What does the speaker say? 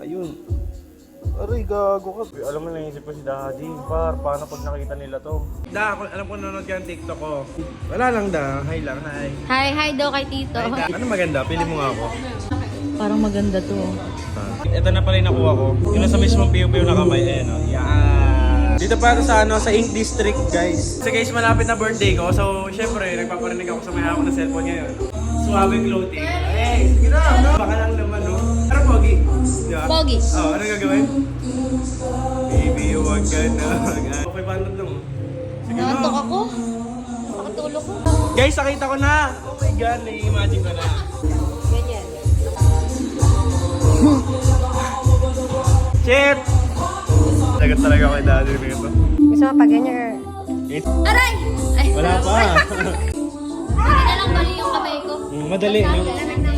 Ayun. Aray, gago ka. Alam mo, naisip ko si Daddy. Paano pag nakita nila to? Alam ko nanonood ka ng TikTok ko. Wala lang hi lang, hi. Hi daw kay Tito. Ano maganda? Pili mo nga ako. Parang maganda to. Ito na pala yung nakuha ko. Yung nasa mismong piyo-piyo na kamay. Ayan o. Yan. Dito pa ito sa sa Ink District, guys. So guys, malapit na birthday ko. So, syempre, nagpaparinig ako sa may hawak na cellphone ngayon. Suave clothing. Hey, sige na. Baka lang naman, no? Pero pogi. Diba? Pogi. Ano gagawin? Baby, huwag ka na. Okay, bandot lang. Sige na. Nantok ako. Pakatulog ko. Guys, nakita ko na. Oh my God, nai-imagine ko na. Ganyan. Shit! Lagat talaga ako kay Daddy nito. Gusto mo pa ganyan? Aray! Ay, Wala pa. Hindi na lang bali yung kamay ko. Madali, no?